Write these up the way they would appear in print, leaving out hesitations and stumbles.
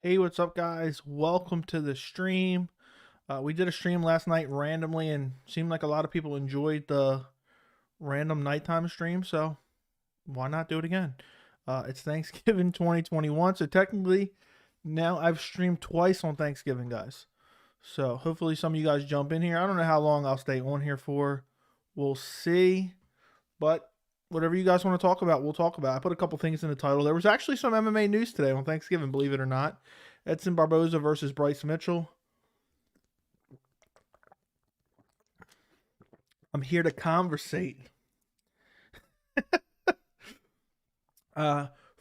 Hey, what's up, guys? Welcome to the stream. We did a stream last night randomly, and seemed like a lot of people enjoyed the random nighttime stream. So why not do it again? It's Thanksgiving 2021, so technically now I've streamed twice on Thanksgiving, guys. So hopefully some of you guys jump in here. I don't know how long I'll stay on here for. We'll see. But whatever you guys want to talk about, we'll talk about. I put a couple things in the title. There was actually some MMA news today on Thanksgiving, believe it or not. Edson Barboza versus Bryce Mitchell. I'm here to conversate.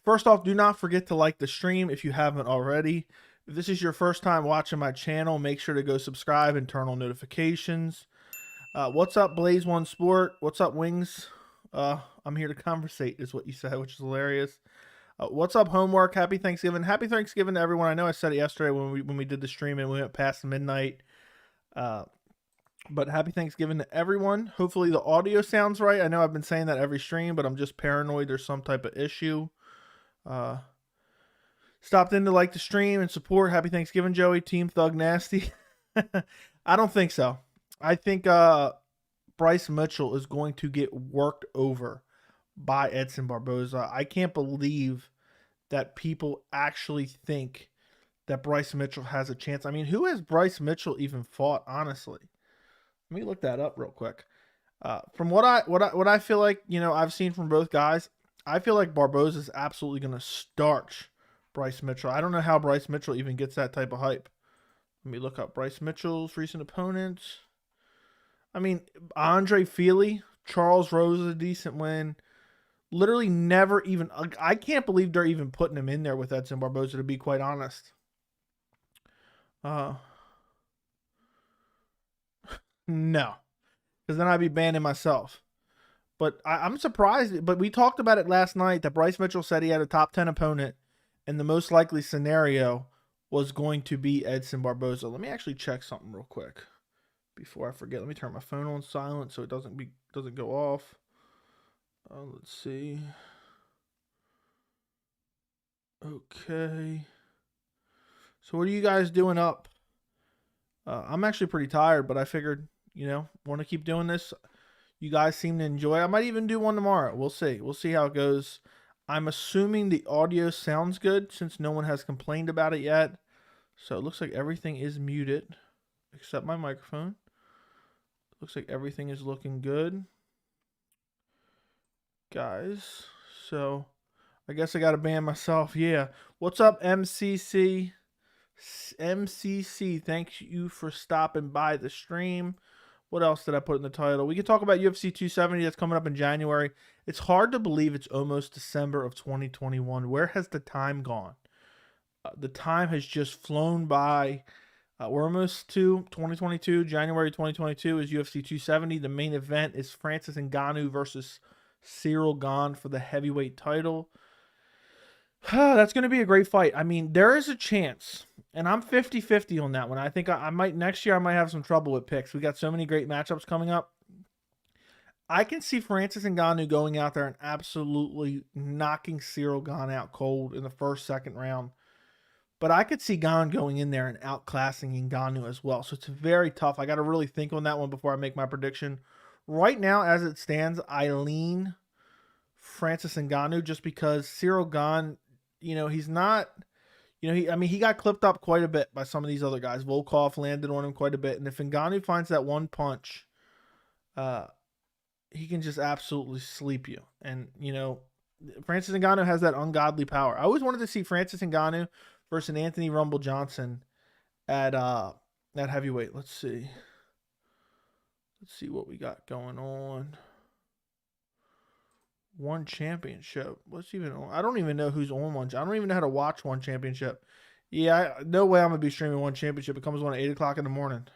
First off, do not forget to like the stream if you haven't already. If this is your first time watching my channel, make sure to go subscribe and turn on notifications. What's up, Blaze One Sport? What's up, Wings? I'm here to conversate is what you said, which is hilarious. What's up, Homework? Happy Thanksgiving. Happy Thanksgiving to everyone. I know I said it yesterday when we did the stream and we went past midnight. But happy Thanksgiving to everyone. Hopefully the audio sounds right. I know I've been saying that every stream, but I'm just paranoid there's some type of issue. Stopped in to like the stream and support. Happy Thanksgiving, Joey. Team Thug Nasty. I don't think so. I think Bryce Mitchell is going to get worked over by Edson Barboza. I can't believe that people actually think that Bryce Mitchell has a chance. I mean, who has Bryce Mitchell even fought, honestly? Let me look that up real quick. From what I feel like, I've seen from both guys, I feel like Barboza is absolutely going to starch Bryce Mitchell. I don't know how Bryce Mitchell even gets that type of hype. Let me look up Bryce Mitchell's recent opponents. I mean, Andre Feely, Charles Rose is a decent win. Literally never even, I can't believe they're even putting him in there with Edson Barboza, to be quite honest. No, because then I'd be banning myself. But I'm surprised. But we talked about it last night that Bryce Mitchell said he had a top 10 opponent, and the most likely scenario was going to be Edson Barboza. Let me actually check something real quick before I forget. Let me turn my phone on silent so it doesn't go off. Let's see. Okay. So what are you guys doing up? I'm actually pretty tired, but I figured, want to keep doing this. You guys seem to enjoy. I might even do one tomorrow. We'll see. We'll see how it goes. I'm assuming the audio sounds good since no one has complained about it yet. So it looks like everything is muted except my microphone. Looks like everything is looking good, guys. So I guess I got to ban myself. Yeah. What's up, MCC? MCC, thank you for stopping by the stream. What else did I put in the title? We can talk about UFC 270 that's coming up in January. It's hard to believe it's almost December of 2021. Where has the time gone? The time has just flown by. We're almost to 2022. January 2022 is UFC 270. The main event is Francis Ngannou versus Cyril Gane for the heavyweight title. That's going to be a great fight. I mean, there is a chance, and I'm 50-50 on that one. I think I might, next year I might have some trouble with picks. We got so many great matchups coming up. I can see Francis Ngannou going out there and absolutely knocking Cyril Gane out cold in the first, second round. But I could see Gane going in there and outclassing Ngannou as well. So it's very tough. I got to really think on that one before I make my prediction. Right now, as it stands, I lean Francis Ngannou just because Cyril Gane, he's not, he got clipped up quite a bit by some of these other guys. Volkov landed on him quite a bit. And if Ngannou finds that one punch, he can just absolutely sleep you. And, Francis Ngannou has that ungodly power. I always wanted to see Francis Ngannou versus Anthony Rumble Johnson at heavyweight. Let's see. Let's see what we got going on. One championship. What's even on? I don't even know who's on one. I don't even know how to watch one championship. Yeah, no way I'm going to be streaming one championship. It comes on at 8 o'clock in the morning.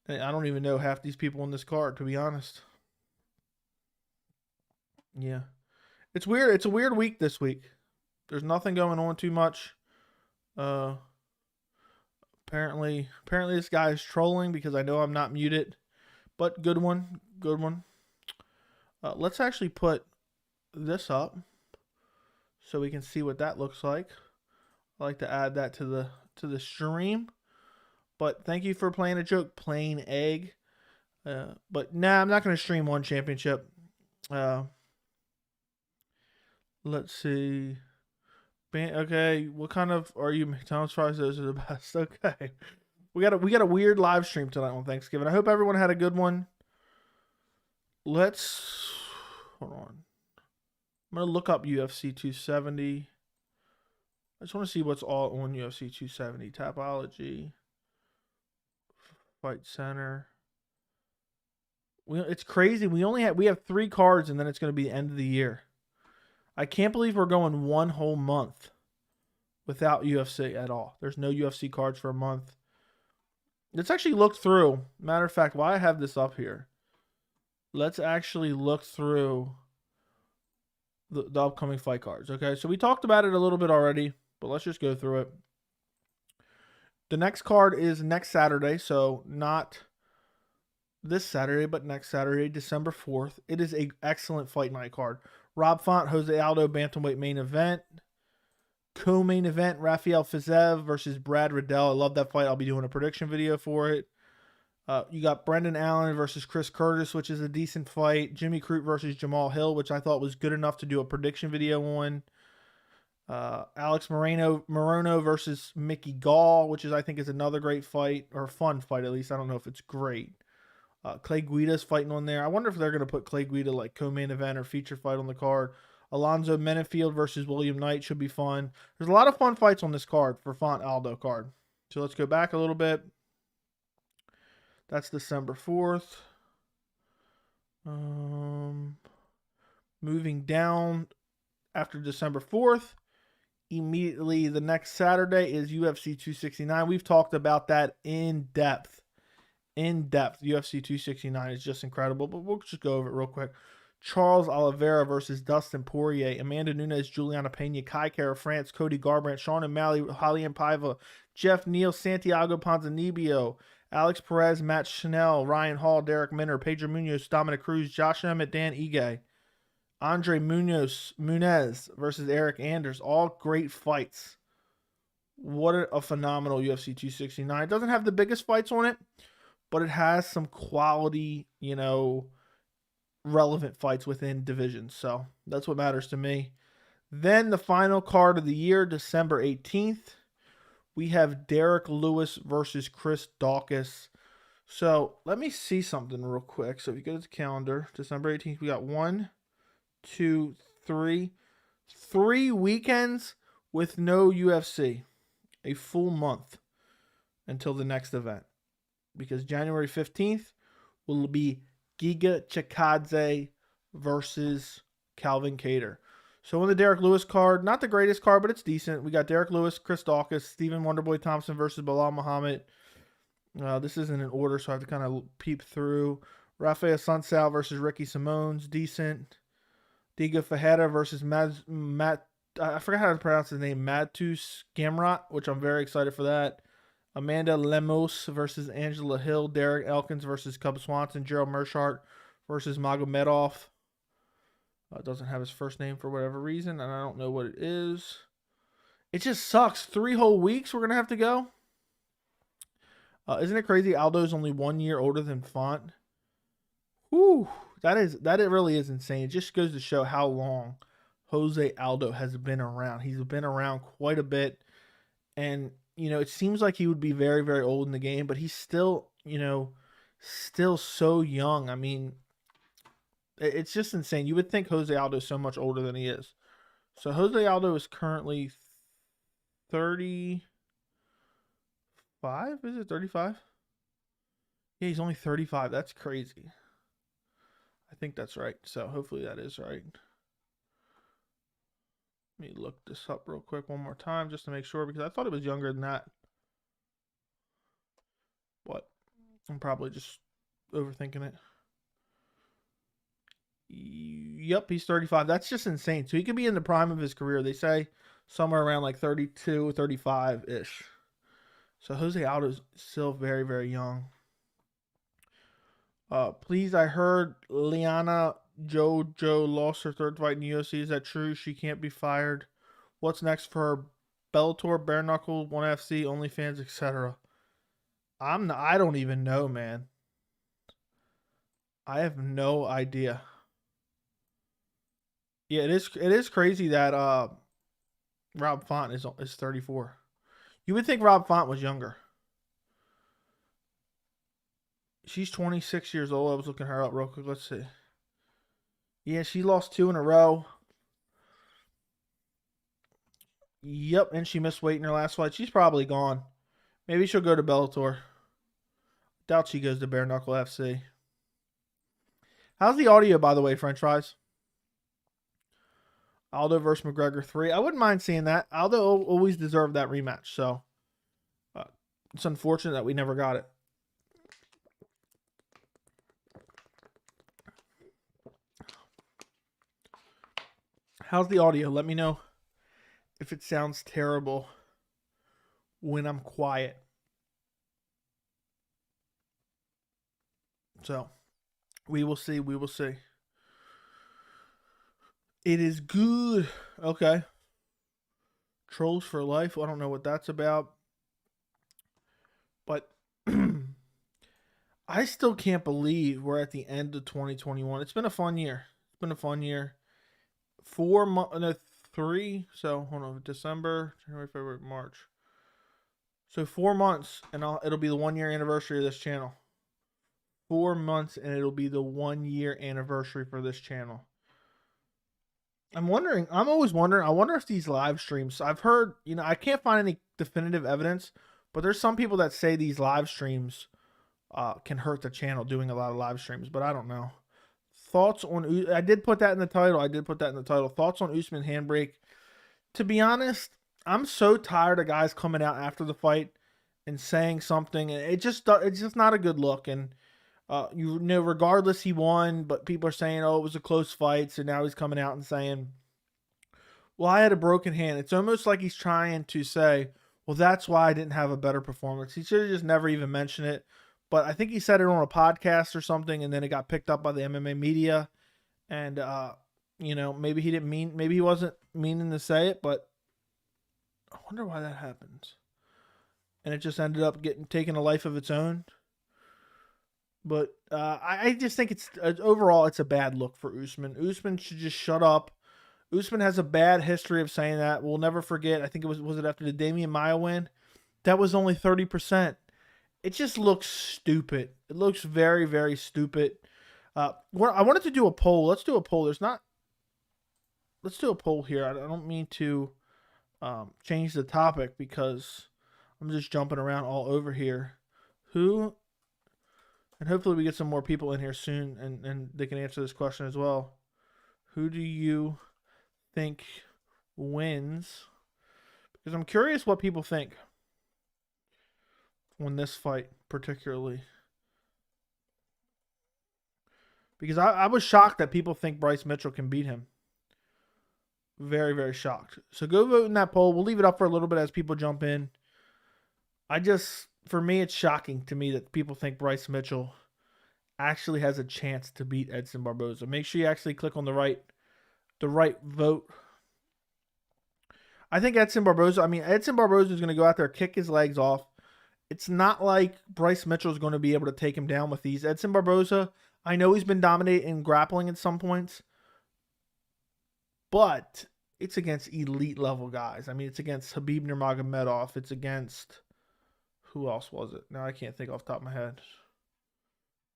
And I don't even know half these people on this card, to be honest. Yeah. It's weird. It's a weird week this week. There's nothing going on too much. Apparently this guy is trolling because I know I'm not muted. But good one. Good one. Let's actually put this up so we can see what that looks like. I like to add that to the stream. But thank you for playing a joke, plain egg. But nah, I'm not going to stream one championship. Let's see. Okay, what kind of are you? McDonald's fries, those are the best. Okay, we got a weird live stream tonight on Thanksgiving. I hope everyone had a good one. Let's hold on. I'm gonna look up UFC 270. I just want to see what's all on UFC 270. Tapology, Fight Center. It's crazy. We have 3 cards, and then it's gonna be the end of the year. I can't believe we're going one whole month without UFC at all. There's no UFC cards for a month. Let's actually look through. Matter of fact, why I have this up here. Let's actually look through the upcoming fight cards. Okay, so we talked about it a little bit already, but let's just go through it. The next card is next Saturday, so not this Saturday, but next Saturday, December 4th. It is an excellent fight night card. Rob Font, Jose Aldo, bantamweight main event. Co-main event, Rafael Fiziev versus Brad Riddell. I love that fight. I'll be doing a prediction video for it. You got Brendan Allen versus Chris Curtis, which is a decent fight. Jimmy Crute versus Jamal Hill, which I thought was good enough to do a prediction video on. Alex Morono versus Mickey Gall, which I think is another great fight, or a fun fight at least. I don't know if it's great. Clay Guida's fighting on there. I wonder if they're going to put Clay Guida like co-main event or feature fight on the card. Alonzo Menefield versus William Knight should be fun. There's a lot of fun fights on this card for Font Aldo card. So let's go back a little bit. That's December 4th. Moving down after December 4th, immediately the next Saturday is UFC 269. We've talked about that in depth. UFC 269 is just incredible, but we'll just go over it real quick. Charles Oliveira versus Dustin Poirier, Amanda Nunes, Juliana Pena, Kai Kara France, Cody Garbrandt, Sean O'Malley, Raulian Paiva, Jeff Neal, Santiago Ponzinibbio, Alex Perez, Matt Schnell, Ryan Hall, Derek Minner, Pedro Munoz, Dominic Cruz, Josh Emmett, Dan Ige, Andre Munez versus Eric Anders. All great fights. What a phenomenal UFC 269. It doesn't have the biggest fights on it, but it has some quality, relevant fights within divisions. So that's what matters to me. Then the final card of the year, December 18th, we have Derrick Lewis versus Chris Dawkis. So let me see something real quick. So if you go to the calendar, December 18th, we got 1, 2, 3 weekends with no UFC. A full month until the next event. Because January 15th will be Giga Chikadze versus Calvin Kattar. So on the Derrick Lewis card, not the greatest card, but it's decent. We got Derrick Lewis, Chris Dawkis, Stephen Wonderboy Thompson versus Bilal Muhammad. This isn't in order, so I have to kind of peep through. Rafael Sunsao versus Ricky Simone's decent. Diga Fajeda versus Matt. I forgot how to pronounce his name. Matus Gamrot, which I'm very excited for that. Amanda Lemos versus Angela Hill. Derek Elkins versus Cub Swanson. Gerald Mershart versus Magomedov. Doesn't have his first name for whatever reason, and I don't know what it is. It just sucks. 3 whole weeks we're going to have to go. Isn't it crazy? Aldo's only 1 year older than Font. Whew. That it really is insane. It just goes to show how long Jose Aldo has been around. He's been around quite a bit. And, it seems like he would be very, very old in the game, but he's still, still so young. I mean, it's just insane. You would think Jose Aldo is so much older than he is. So Jose Aldo is currently 35. Is it 35? Yeah, he's only 35. That's crazy. I think that's right. So hopefully that is right. Let me look this up real quick one more time just to make sure, because I thought it was younger than that. But I'm probably just overthinking it. Yep, he's 35. That's just insane. So he could be in the prime of his career. They say somewhere around like 32, 35-ish. So Jose Aldo is still very, very young. Please, I heard Liana JoJo lost her 3rd fight in the UFC. Is that true? She can't be fired. What's next for her? Bellator, Bare Knuckle, ONE FC, OnlyFans, etc. I don't even know, man. I have no idea. Yeah, it is crazy that Rob Font is 34. You would think Rob Font was younger. She's 26 years old. I was looking her up real quick. Let's see. Yeah, she lost 2 in a row. Yep, and she missed weight in her last fight. She's probably gone. Maybe she'll go to Bellator. Doubt she goes to Bare Knuckle FC. How's the audio, by the way, French fries? Aldo versus McGregor 3. I wouldn't mind seeing that. Aldo always deserved that rematch, so it's unfortunate that we never got it. How's the audio? Let me know if it sounds terrible when I'm quiet. So, we will see. We will see. It is good. Okay. Trolls for life. I don't know what that's about. But I still can't believe we're at the end of 2021. It's been a fun year. It's been a fun year. 4 months, no, 3. So, hold on. December, January, February, March. So 4 months, and it'll be the 1-year anniversary of this channel. 4 months, and it'll be the 1-year anniversary for this channel. I'm always wondering, I wonder if these live streams, I've heard, I can't find any definitive evidence, but there's some people that say these live streams can hurt the channel, doing a lot of live streams, but I don't know. Thoughts on, I did put that in the title. Thoughts on Usman handbrake. To be honest, I'm so tired of guys coming out after the fight and saying something, and it's just not a good look. And regardless, he won, but people are saying, oh, it was a close fight. So now he's coming out and saying, well, I had a broken hand. It's almost like he's trying to say, well, that's why I didn't have a better performance. He should have just never even mentioned it. But I think he said it on a podcast or something, and then it got picked up by the MMA media. And, maybe he didn't maybe he wasn't meaning to say it, but I wonder why that happens. And it just ended up taking a life of its own. But I just think overall it's a bad look for Usman. Usman should just shut up. Usman has a bad history of saying that. We'll nenever forget. I think was it after the Damian Maia win? That was only 30%. It just looks stupid. It looks very, very stupid. I wanted to do a poll. Let's do a poll. Let's do a poll here. I don't mean to change the topic because I'm just jumping around all over here. And hopefully we get some more people in here soon and they can answer this question as well. Who do you think wins? Because I'm curious what people think on this fight particularly. Because I was shocked that people think Bryce Mitchell can beat him. Very, very shocked. So go vote in that poll. We'll leave it up for a little bit as people jump in. For me, it's shocking to me that people think Bryce Mitchell actually has a chance to beat Edson Barboza. Make sure you actually click on the right vote. I think Edson Barboza is going to go out there, kick his legs off. It's not like Bryce Mitchell is going to be able to take him down with these. Edson Barboza, I know he's been dominating in grappling at some points, but it's against elite level guys. I mean, it's against Khabib Nurmagomedov. It's against, who else was it? Now I can't think off the top of my head.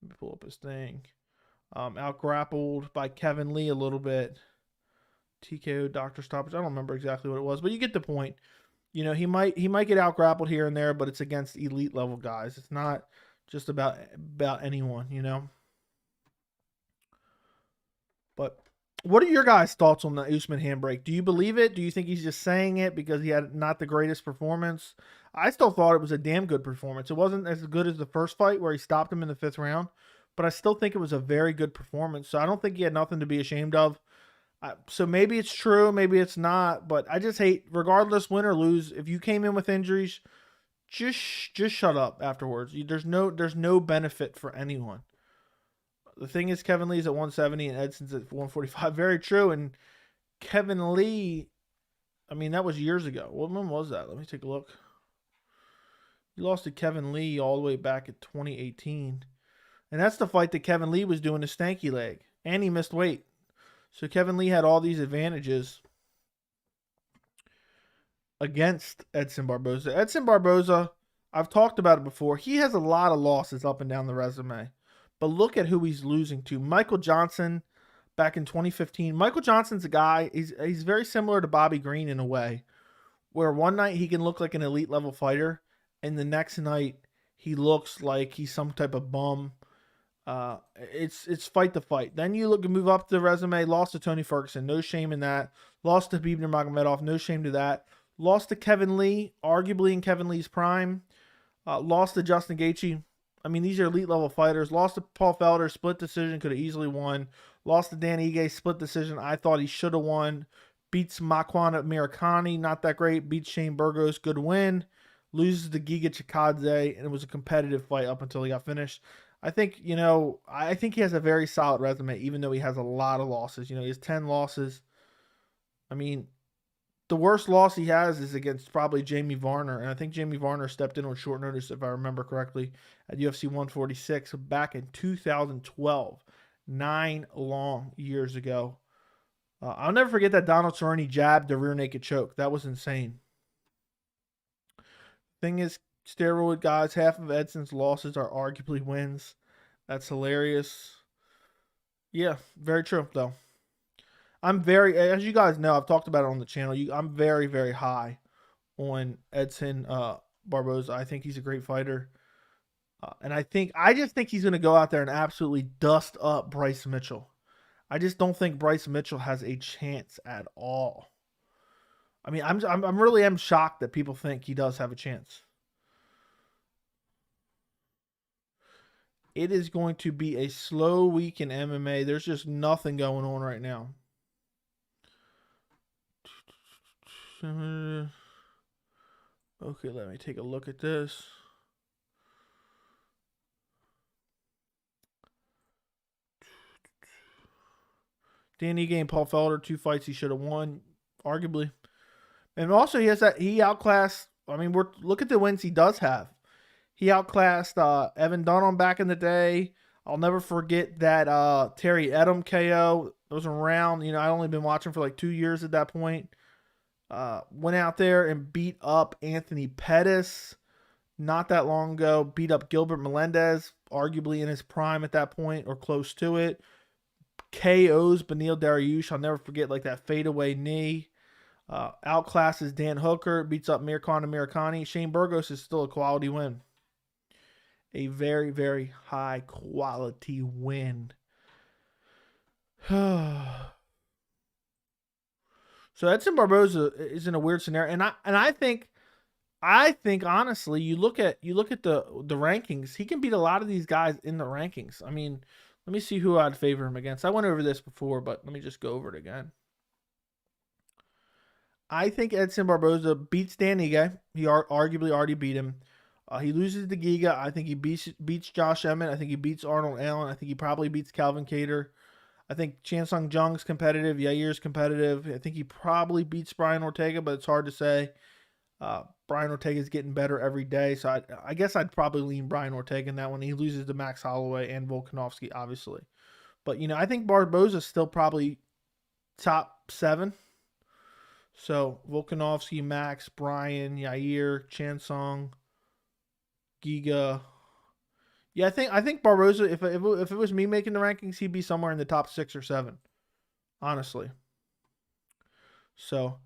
Let me pull up his thing. Out grappled by Kevin Lee a little bit. TKO, doctor stoppage. I don't remember exactly what it was, but you get the point. He might get out grappled here and there, but it's against elite level guys. It's not just about anyone, But what are your guys' thoughts on the Usman handbrake? Do you believe it? Do you think he's just saying it because he had not the greatest performance? I still thought it was a damn good performance. It wasn't as good as the first fight where he stopped him in the 5th round, but I still think it was a very good performance. So I don't think he had nothing to be ashamed of. So maybe it's true, maybe it's not, but I just hate, regardless, win or lose, if you came in with injuries, just shut up afterwards. There's no benefit for anyone. The thing is, Kevin Lee's at 170 and Edson's at 145. Very true. And Kevin Lee, I mean, that was years ago. When was that? Let me take a look. He lost to Kevin Lee all the way back in 2018. And that's the fight that Kevin Lee was doing the stanky leg. And he missed weight. So Kevin Lee had all these advantages against Edson Barboza. Edson Barboza, I've talked about it before. He has a lot of losses up and down the resume. But look at who he's losing to. Michael Johnson back in 2015. Michael Johnson's a guy, he's very similar to Bobby Green in a way, where one night he can look like an elite level fighter, and the next night he looks like he's some type of bum. It's fight to fight. Then you look and move up the resume. Lost to Tony Ferguson, no shame in that. Lost to Khabib Nurmagomedov, no shame to that. Lost to Kevin Lee, arguably in Kevin Lee's prime. Lost to Justin Gaethje. I mean, these are elite level fighters. Lost to Paul Felder, split decision, could have easily won. Lost to Dan Ige, split decision. I thought he should have won. Beats Makwan Mirikani, not that great. Beats Shane Burgos, good win. Loses to Giga Chikadze, and it was a competitive fight up until he got finished. I think, I think he has a very solid resume, even though he has a lot of losses. He has 10 losses. I mean, the worst loss he has is against probably Jamie Varner, and I think Jamie Varner stepped in on short notice, if I remember correctly, at UFC 146 back in 2012, 9 long years ago. I'll never forget that Donald Cerrone jabbed the rear naked choke. That was insane. Thing is, steroid guys, half of Edson's losses are arguably wins. That's hilarious. Yeah, very true, though. I'm very, as you guys know, I've talked about it on the channel. I'm very, very high on Edson Barboza. I think he's a great fighter. And I just think he's going to go out there and absolutely dust up Bryce Mitchell. I just don't think Bryce Mitchell has a chance at all. I mean, I'm really am shocked that people think he does have a chance. It is going to be a slow week in MMA. There's just nothing going on right now. Okay, let me take a look at this. Dan Ige and Paul Felder, 2 fights he should have won, arguably. And also he outclassed, I mean, look at the wins he does have. He outclassed Evan Dunham back in the day. I'll never forget that Terry Edom KO. It was around, I'd only been watching for like 2 years at that point. Went out there and beat up Anthony Pettis not that long ago. Beat up Gilbert Melendez, arguably in his prime at that point or close to it. KOs Beneil Dariush. I'll never forget like that fadeaway knee. Outclasses Dan Hooker. Beats up Mirkon and Mirikani. Shane Burgos is still a quality win. A very, very high quality win. So Edson Barboza is in a weird scenario, and I think honestly, you look at the rankings, he can beat a lot of these guys in the rankings. I mean, let me see who I'd favor him against. I went over this before, but let me just go over it again. I think Edson Barboza beats Dan Ige. He arguably already beat him. He loses to Giga. I think he beats Josh Emmett. I think he beats Arnold Allen. I think he probably beats Calvin Kattar. I think Chan Sung Jung's competitive. Yair's competitive. I think he probably beats Brian Ortega, but it's hard to say. Brian Ortega's getting better every day, so I guess I'd probably lean Brian Ortega in that one. He loses to Max Holloway and Volkanovski, obviously. But, I think Barboza's still probably top 7. So, Volkanovski, Max, Brian, Yair, Chan Sung, Giga. Yeah, I think Barboza, if it was me making the rankings, he'd be somewhere in the top 6 or 7, honestly. So,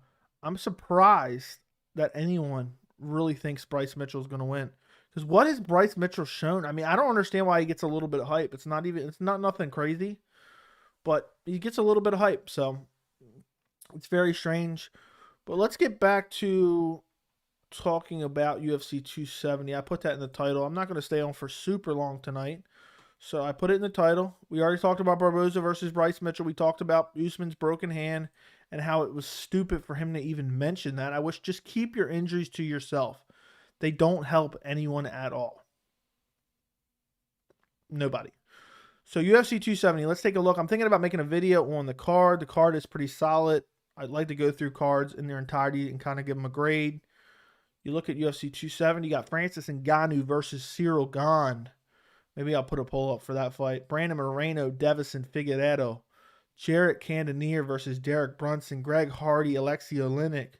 I'm surprised that anyone really thinks Bryce Mitchell is going to win. Because what has Bryce Mitchell shown? I mean, I don't understand why he gets a little bit of hype. It's not nothing crazy, but he gets a little bit of hype. So, it's very strange. But let's get back to talking about UFC 270. I put that in the title. I'm not going to stay on for super long tonight, so I put it in the title. We already talked about Barboza versus Bryce Mitchell. We talked about Usman's broken hand and how it was stupid for him to even mention that. I wish, just keep your injuries to yourself. They don't help anyone at all. Nobody. So UFC 270, let's take a look. I'm thinking about making a video on the card. The card is pretty solid. I'd like to go through cards in their entirety and kind of give them a grade. You look at UFC 270, you got Francis Ngannou versus Cyril Gane. Maybe I'll put a poll up for that fight. Brandon Moreno, Davison Figueiredo. Jarrett Cannonier versus Derrick Brunson. Greg Hardy, Alexei Oleinik.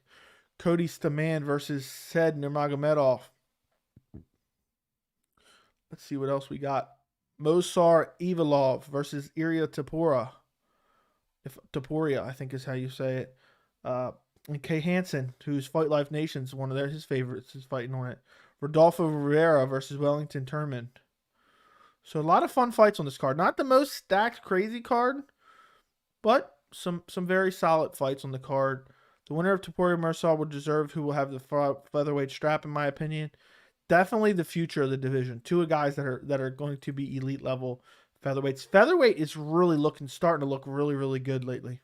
Cody Stamann versus Said Nurmagomedov. Let's see what else we got. Mosar Evilov versus Iria Topuria. Topuria, I think is how you say it. And Kay Hansen, who's Fight Life Nation's one of his favorites, is fighting on it. Rodolfo Rivera versus Wellington Turman. So a lot of fun fights on this card. Not the most stacked, crazy card, but some very solid fights on the card. The winner of Topuria Mosar will deserve who will have the featherweight strap, in my opinion. Definitely the future of the division. Two guys that are going to be elite level featherweights. Featherweight is really starting to look really, really good lately.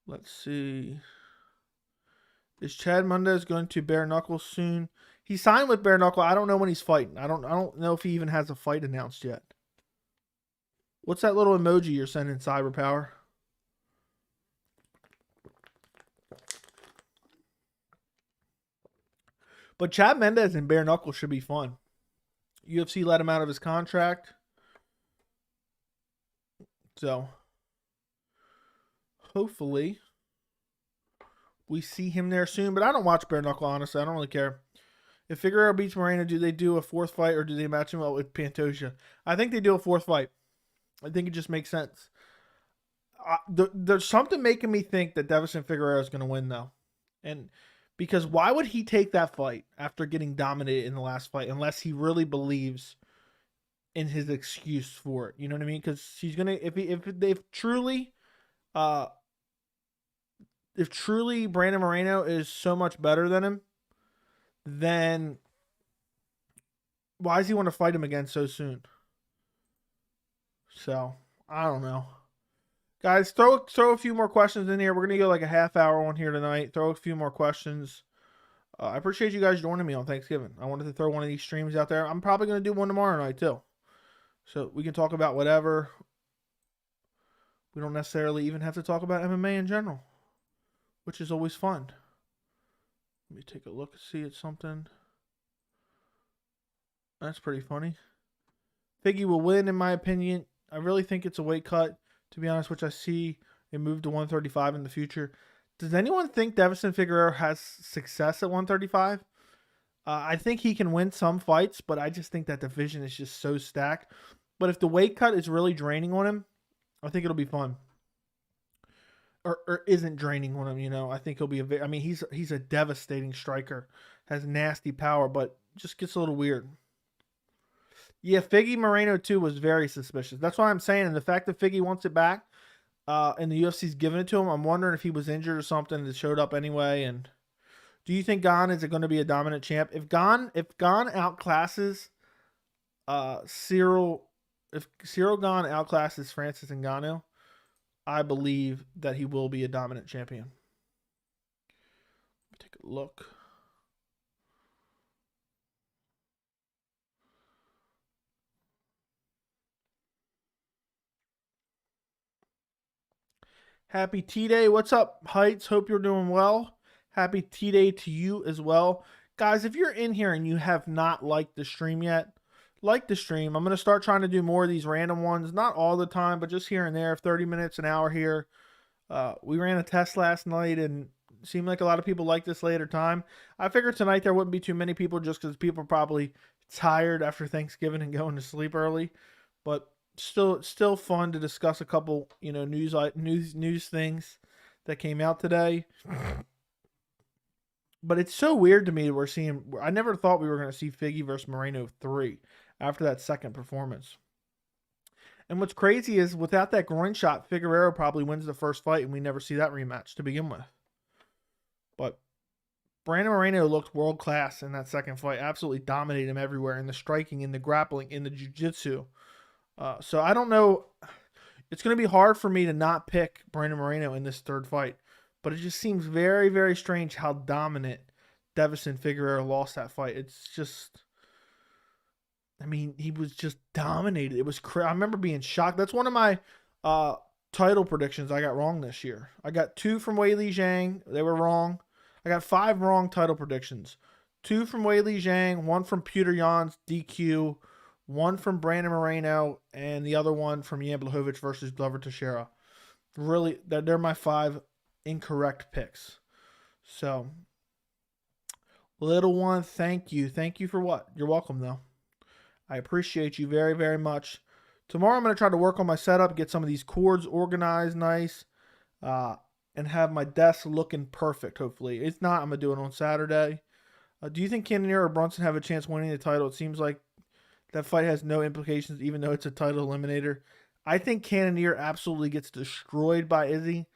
Let's see. Is Chad Mendez going to bare knuckle soon? He signed with bare knuckle. I don't know when he's fighting. I don't know if he even has a fight announced yet. What's that little emoji you're sending, Cyberpower? But Chad Mendez and bare knuckle should be fun. UFC let him out of his contract. So, hopefully, we see him there soon. But I don't watch bare knuckle, honestly. I don't really care. If Figueroa beats Moreno, do they do a fourth fight or do they match him up with Pantoja? I think they do a fourth fight. I think it just makes sense. There's something making me think that Davison Figueroa is going to win, though. And because why would he take that fight after getting dominated in the last fight unless he really believes in his excuse for it? You know what I mean? Because he's going to, if truly Brandon Moreno is so much better than him, then why does he want to fight him again so soon? So, I don't know. Guys, throw a few more questions in here. We're going to go like a half hour on here tonight. Throw a few more questions. I appreciate you guys joining me on Thanksgiving. I wanted to throw one of these streams out there. I'm probably going to do one tomorrow night too. So we can talk about whatever. We don't necessarily even have to talk about MMA in general, which is always fun. Let me take a look and see it's something. That's pretty funny. Figgy will win, in my opinion. I really think it's a weight cut, to be honest, which I see it move to 135 in the future. Does anyone think Davison Figueroa has success at 135? I think he can win some fights, but I just think that division is just so stacked. But if the weight cut is really draining on him, I think it'll be fun. Or isn't draining on him, you know. I think he'll be he's a devastating striker, has nasty power, but just gets a little weird. Yeah, Figgy Moreno too was very suspicious. That's why I'm saying, and the fact that Figgy wants it back, and the UFC's giving it to him, I'm wondering if he was injured or something and it showed up anyway. And do you think Gane is going to be a dominant champ? If Gane outclasses Cyril, if Cyril Gane outclasses Francis Ngannou, I believe that he will be a dominant champion. Let me take a look. Happy T-Day. What's up, Heights? Hope you're doing well. Happy T-Day to you as well. Guys, if you're in here and you have not liked the stream yet, like the stream. I'm going to start trying to do more of these random ones. Not all the time, but just here and there. 30 minutes, an hour here. We ran a test last night and it seemed like a lot of people like this later time. I figured tonight there wouldn't be too many people just because people are probably tired after Thanksgiving and going to sleep early. But still fun to discuss a couple, news things that came out today. But it's so weird to me that we're seeing. I never thought we were going to see Figgy versus Moreno 3 after that second performance. And what's crazy is without that groin shot, Figueroa probably wins the first fight, and we never see that rematch to begin with. But Brandon Moreno looked world class in that second fight. Absolutely dominated him everywhere in the striking, in the grappling, in the jiu-jitsu. So I don't know. It's going to be hard for me to not pick Brandon Moreno in this third fight. But it just seems very, very strange how dominant Davison Figueroa lost that fight. It's just, he was just dominated. It was I remember being shocked. That's one of my Uh, Title predictions I got wrong this year. I got 2 from Weili Zhang. They were wrong. I got 5 wrong title predictions. 2 from Weili Zhang, 1 from Peter Yan's DQ, 1 from Brandon Moreno, and the other one from Jan Blachowicz versus Glover Teixeira. Really, they're my 5 incorrect picks. So, little one, thank you. Thank you for what? You're welcome, though. I appreciate you very, very much. Tomorrow I'm going to try to work on my setup, get some of these cords organized nice, and have my desk looking perfect, hopefully. If not, I'm going to do it on Saturday. Do you think Cannonier or Brunson have a chance winning the title? It seems like that fight has no implications, even though it's a title eliminator. I think Cannonier absolutely gets destroyed by Izzy.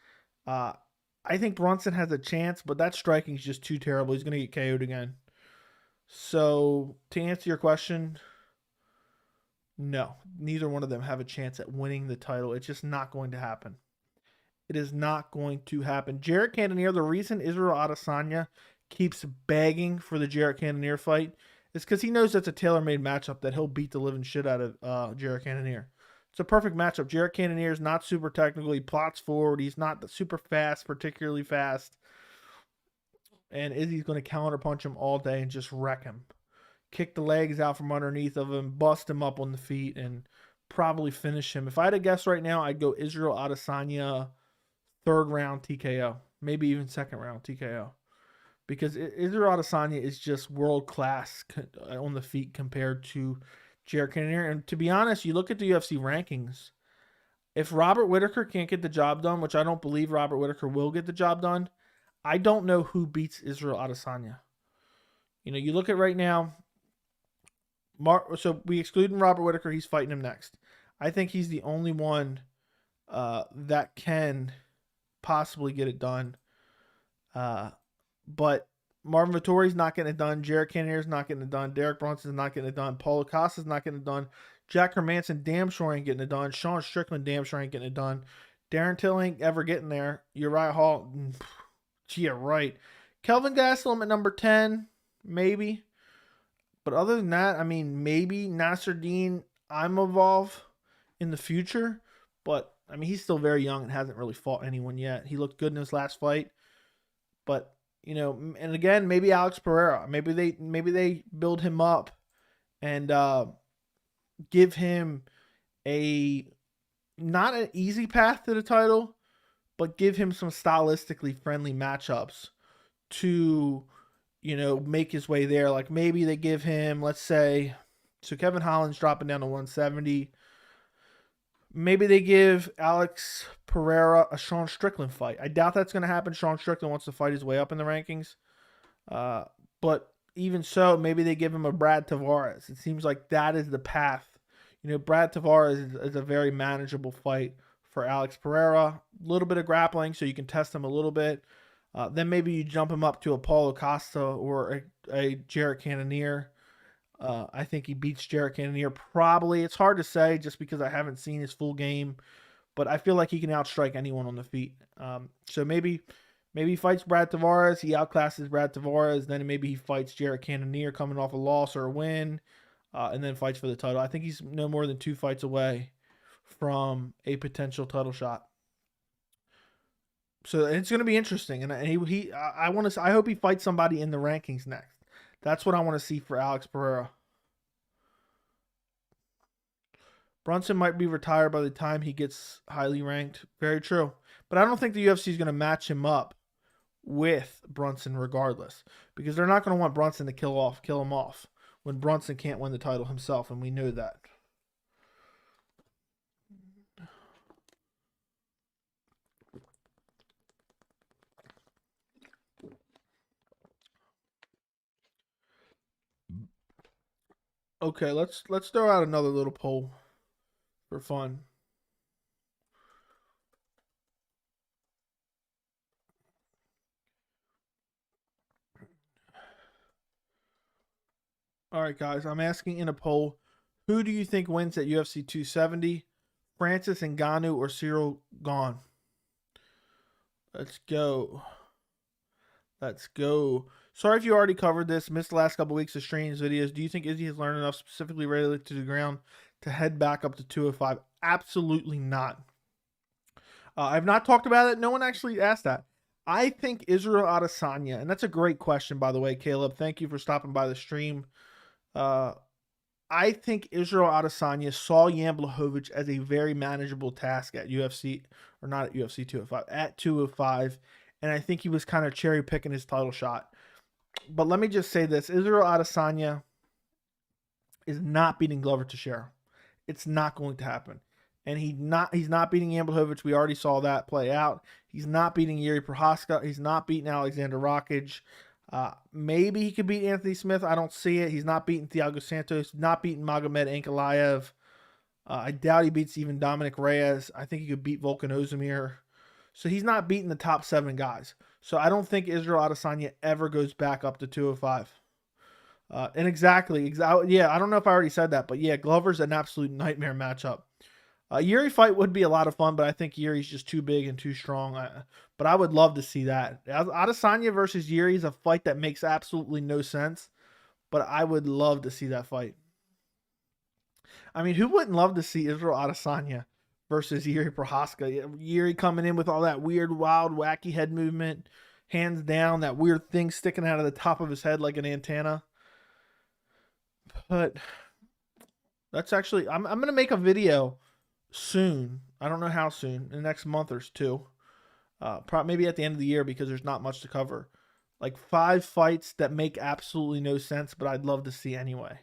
I think Brunson has a chance, but that striking is just too terrible. He's going to get KO'd again. So, to answer your question, no, neither one of them have a chance at winning the title. It's just not going to happen. It is not going to happen. Jared Cannonier, the reason Israel Adesanya keeps begging for the Jared Cannonier fight is because he knows that's a tailor-made matchup that he'll beat the living shit out of Jared Cannonier. It's a perfect matchup. Jared Cannonier is not super technical. He plots forward. He's not super fast, particularly fast. And Izzy's going to counterpunch him all day and just wreck him. Kick the legs out from underneath of him, bust him up on the feet, and probably finish him. If I had to guess right now, I'd go Israel Adesanya 3rd round TKO. Maybe even 2nd round TKO. Because Israel Adesanya is just world class on the feet compared to Jared Cannonier. And to be honest, you look at the UFC rankings. If Robert Whittaker can't get the job done, which I don't believe Robert Whittaker will get the job done, I don't know who beats Israel Adesanya. You know, you look at right now, so we excluding Robert Whittaker, he's fighting him next. I think he's the only one that can possibly get it done. But Marvin Vettori's not getting it done. Jared Cannonier's not getting it done. Derek Brunson's not getting it done. Paulo Costa's not getting it done. Jack Hermanson damn sure ain't getting it done. Sean Strickland damn sure ain't getting it done. Darren Till ain't ever getting there. Uriah Hall, yeah, right. Kelvin Gastelum at number 10, maybe. But other than that, I mean, maybe Nasruddin Imavov in the future. But, I mean, he's still very young and hasn't really fought anyone yet. He looked good in his last fight. But, you know, and again, maybe Alex Pereira. Maybe they build him up and give him not an easy path to the title, but give him some stylistically friendly matchups to, you know, make his way there. Like maybe they give him, let's say, so Kevin Holland's dropping down to 170. Maybe they give Alex Pereira a Sean Strickland fight. I doubt that's going to happen. Sean Strickland wants to fight his way up in the rankings. But even so, maybe they give him a Brad Tavares. It seems like that is the path. You know, Brad Tavares is a very manageable fight for Alex Pereira. A little bit of grappling so you can test him a little bit. Then maybe you jump him up to a Paulo Costa or a Jared Cannonier. I think he beats Jared Cannonier probably. It's hard to say just because I haven't seen his full game, but I feel like he can outstrike anyone on the feet. So maybe he fights Brad Tavares, he outclasses Brad Tavares, then maybe he fights Jared Cannonier coming off a loss or a win, and then fights for the title. I think he's no more than 2 fights away from a potential title shot. So it's going to be interesting, and I hope he fights somebody in the rankings next. That's what I want to see for Alex Pereira. Brunson might be retired by the time he gets highly ranked. Very true. But I don't think the UFC is going to match him up with Brunson regardless, because they're not going to want Brunson to kill him off when Brunson can't win the title himself, and we know that. Okay, let's throw out another little poll for fun. All right, guys, I'm asking in a poll, who do you think wins at UFC 270? Francis Ngannou or Cyril Gane? Let's go. Let's go. Sorry if you already covered this, missed the last couple weeks of streams, videos. Do you think Izzy has learned enough, specifically related to the ground, to head back up to 205? Absolutely not. I've not talked about it. No one actually asked that. I think Israel Adesanya, and that's a great question, by the way, Caleb. Thank you for stopping by the stream. Uh, I think Israel Adesanya saw Jan Blachowicz as a very manageable task at UFC, or not at UFC 205, at 205, and I think he was kind of cherry picking his title shot. But let me just say this: Israel Adesanya is not beating Glover Teixeira. It's not going to happen. And he's not beating Jan Blachowicz. We already saw that play out. He's not beating Yuri Prochazka. He's not beating Alexander Rakic. Maybe he could beat Anthony Smith. I don't see it. He's not beating Thiago Santos. Not beating Magomed Ankalaev. I doubt he beats even Dominic Reyes. I think he could beat Volkan Ozdemir. So he's not beating the top 7 guys. So I don't think Israel Adesanya ever goes back up to 205. And exactly, yeah, I don't know if I already said that, but yeah, Glover's an absolute nightmare matchup. Yuri fight would be a lot of fun, but I think Yuri's just too big and too strong. But I would love to see that. Adesanya versus Yuri is a fight that makes absolutely no sense, but I would love to see that fight. I mean, who wouldn't love to see Israel Adesanya versus Yuri Prochazka? Yuri coming in with all that weird, wild, wacky head movement, hands down, that weird thing sticking out of the top of his head like an antenna. But that's actually, I'm going to make a video soon. I don't know how soon, in the next month or two. Maybe at the end of the year, because there's not much to cover. Like 5 fights that make absolutely no sense, but I'd love to see anyway.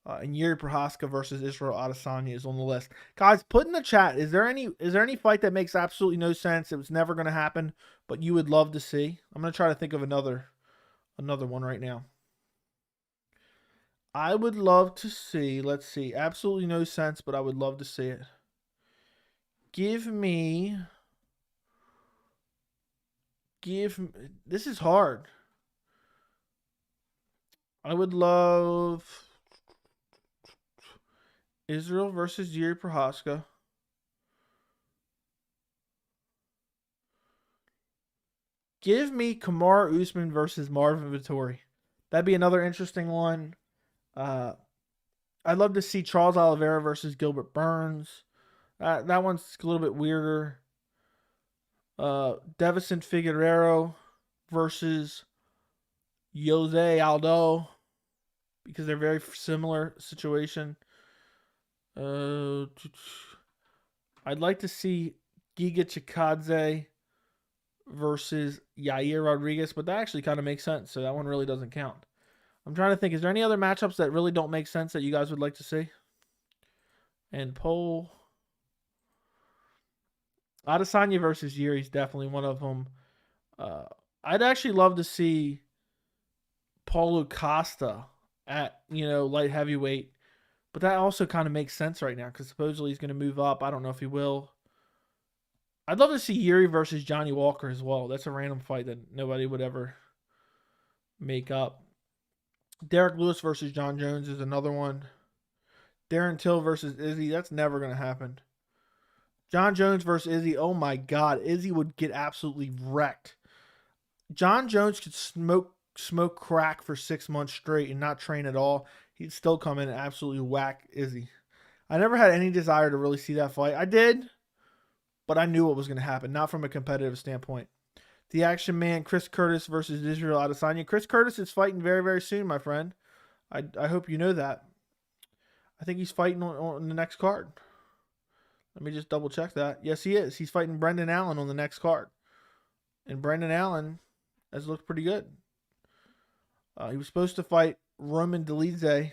And Yuri Prochazka versus Israel Adesanya is on the list. Guys, put in the chat, is there any fight that makes absolutely no sense? It was never going to happen, but you would love to see? I'm going to try to think of another one right now. I would love to see, let's see, absolutely no sense, but I would love to see it. Give me, this is hard. I would love Israel versus Yuri Prochazka. Give me Kamaru Usman versus Marvin Vettori. That'd be another interesting one. I'd love to see Charles Oliveira versus Gilbert Burns. That one's a little bit weirder. Davison Figueiredo versus Jose Aldo, because they're very similar situation. I'd like to see Giga Chikadze versus Yair Rodriguez, but that actually kind of makes sense, so that one really doesn't count. I'm trying to think, is there any other matchups that really don't make sense that you guys would like to see? And poll. Adesanya versus Yuri is definitely one of them. I'd actually love to see Paulo Costa at, light heavyweight. But that also kind of makes sense right now because supposedly he's going to move up. I don't know if he will. I'd love to see Yuri versus Johnny Walker as well. That's a random fight that nobody would ever make up. Derrick Lewis versus Jon Jones is another one. Darren Till versus Izzy. That's never going to happen. Jon Jones versus Izzy. Oh my God. Izzy would get absolutely wrecked. Jon Jones could smoke crack for 6 months straight and not train at all. He'd still come in and absolutely whack Izzy. I never had any desire to really see that fight. I did, but I knew what was going to happen. Not from a competitive standpoint. The Action Man, Chris Curtis versus Israel Adesanya. Chris Curtis is fighting very, very soon, my friend. I hope you know that. I think he's fighting on the next card. Let me just double check that. Yes, he is. He's fighting Brendan Allen on the next card. And Brendan Allen has looked pretty good. He was supposed to fight Roman Dolidze,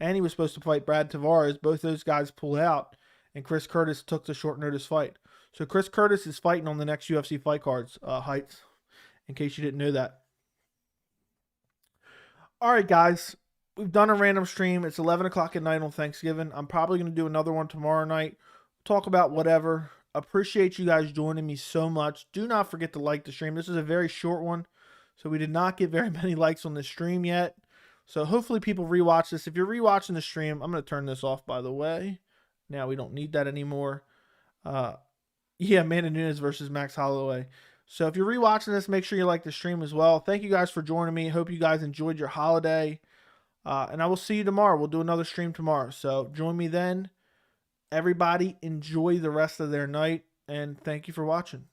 and he was supposed to fight Brad Tavares. Both those guys pulled out, and Chris Curtis took the short notice fight. So Chris Curtis is fighting on the next UFC fight cards, Heights, in case you didn't know that. All right, guys. We've done a random stream. It's 11 o'clock at night on Thanksgiving. I'm probably going to do another one tomorrow night. Talk about whatever. Appreciate you guys joining me so much. Do not forget to like the stream. This is a very short one, so we did not get very many likes on this stream yet. So hopefully people rewatch this. If you're rewatching the stream, I'm going to turn this off, by the way. Now we don't need that anymore. Yeah, Amanda Nunes versus Max Holloway. So if you're rewatching this, make sure you like the stream as well. Thank you guys for joining me. Hope you guys enjoyed your holiday. And I will see you tomorrow. We'll do another stream tomorrow. So join me then. Everybody enjoy the rest of their night. and thank you for watching.